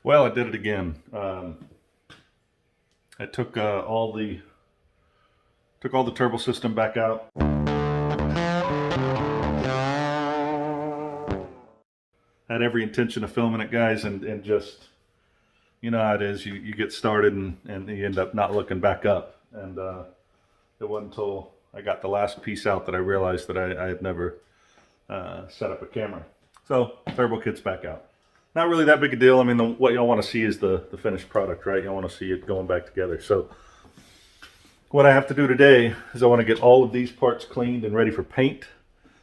Well, I did it again. I took all the turbo system back out. Had every intention of filming it, guys, and just, you know how it is. You get started and you end up not looking back up. And it wasn't until I got the last piece out that I realized that I had never set up a camera. So turbo kit's back out. Not really that big a deal. I mean, what y'all want to see is the finished product, right? Y'all want to see it going back together. So what I have to do today is I want to get all of these parts cleaned and ready for paint,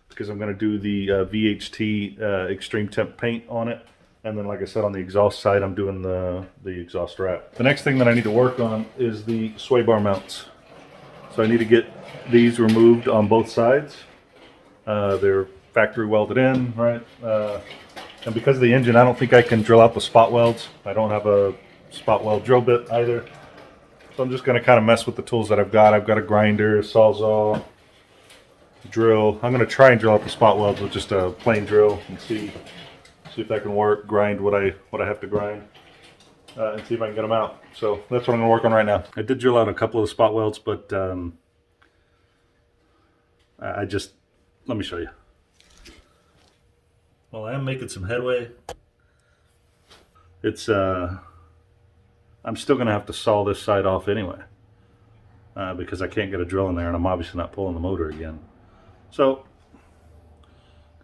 because I'm going to do the VHT extreme temp paint on it. And then, like I said, on the exhaust side, I'm doing the exhaust wrap. The next thing that I need to work on is the sway bar mounts. So I need to get these removed on both sides. They're factory welded in, right? And because of the engine, I don't think I can drill out the spot welds. I don't have a spot weld drill bit either. So I'm just going to kind of mess with the tools that I've got. I've got a grinder, sawzall, drill. I'm going to try and drill out the spot welds with just a plain drill and see if that can work. Grind what I have to grind, and see if I can get them out. So that's what I'm going to work on right now. I did drill out a couple of the spot welds, but let me show you. Well, I am making some headway. It's I'm still going to have to saw this side off anyway, because I can't get a drill in there, and I'm obviously not pulling the motor again. So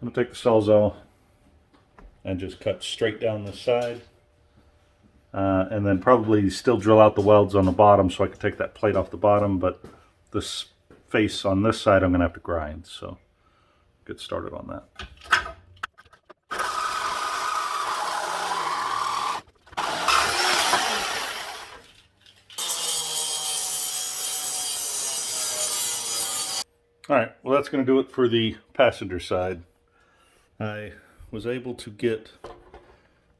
I'm going to take the sawzall and just cut straight down this side, and then probably still drill out the welds on the bottom so I can take that plate off the bottom, but this face on this side I'm going to have to grind. So get started on that. All right, well, that's going to do it for the passenger side. I was able to get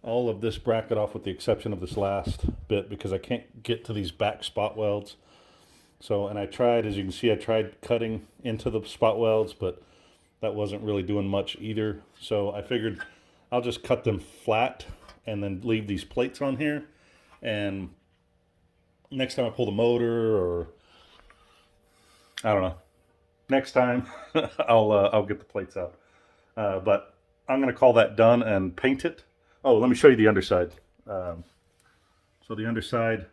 all of this bracket off with the exception of this last bit, because I can't get to these back spot welds. So, and I tried, as you can see, I tried cutting into the spot welds, but that wasn't really doing much either. So I figured I'll just cut them flat and then leave these plates on here. And next time I pull the motor, or I don't know, next time I'll get the plates out. But I'm going to call that done and paint it. Oh, let me show you the underside. So the underside,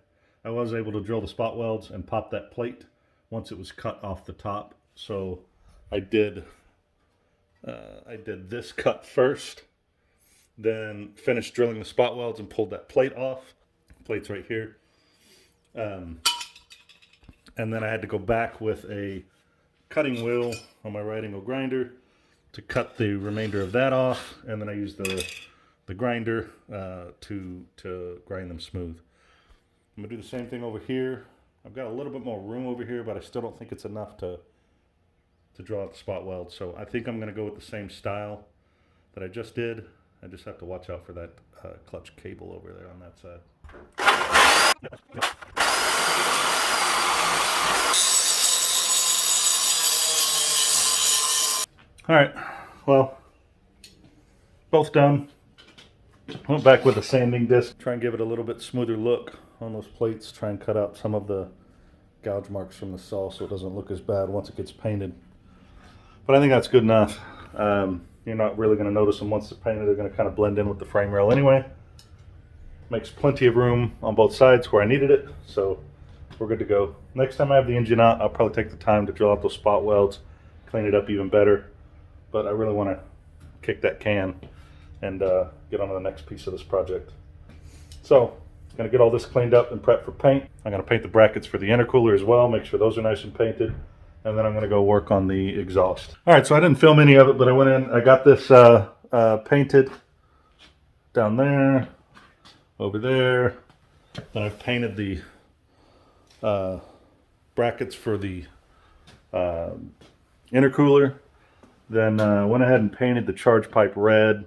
I was able to drill the spot welds and pop that plate once it was cut off the top. So I did this cut first, then finished drilling the spot welds and pulled that plate off. Plate's right here. And then I had to go back with a cutting wheel on my right angle grinder to cut the remainder of that off, and then I used the grinder to grind them smooth. I'm gonna do the same thing over here. I've got a little bit more room over here, but I still don't think it's enough to draw out the spot weld. So I think I'm gonna go with the same style that I just did. I just have to watch out for that clutch cable over there on that side. All right, well, both done. Went back with a sanding disc, try and give it a little bit smoother look on those plates, try and cut out some of the gouge marks from the saw so it doesn't look as bad once it gets painted. But I think that's good enough. You're not really going to notice them once they're painted. They're going to kind of blend in with the frame rail anyway. Makes plenty of room on both sides where I needed it, so we're good to go. Next time I have the engine out, I'll probably take the time to drill out those spot welds, clean it up even better. But I really want to kick that can and get on to the next piece of this project. So I'm going to get all this cleaned up and prepped for paint. I'm going to paint the brackets for the intercooler as well, make sure those are nice and painted. And then I'm going to go work on the exhaust. All right, so I didn't film any of it, but I went in, I got this painted down there, over there. Then I've painted the brackets for the intercooler. Then went ahead and painted the charge pipe red.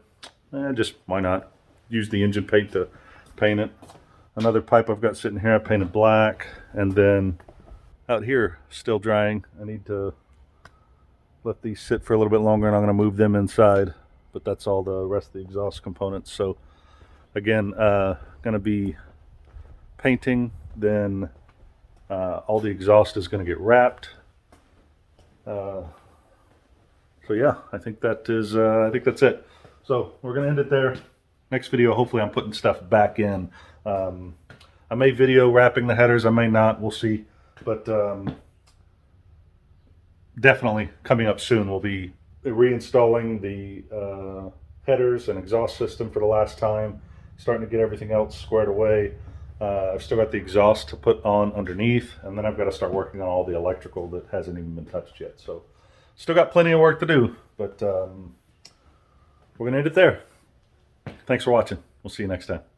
Just why not? Use the engine paint to paint it. Another pipe I've got sitting here I painted black. And then out here, still drying. I need to let these sit for a little bit longer, and I'm going to move them inside. But that's all the rest of the exhaust components. So Again, going to be painting, then all the exhaust is going to get wrapped. So yeah, I think that is I think that's it. So we're going to end it there. Next video, hopefully I'm putting stuff back in. I may video wrapping the headers, I may not, we'll see. But definitely coming up soon will be reinstalling the headers and exhaust system for the last time, starting to get everything else squared away. I've still got the exhaust to put on underneath, and then I've got to start working on all the electrical that hasn't even been touched yet. So still got plenty of work to do, but we're going to end it there. Thanks for watching. We'll see you next time.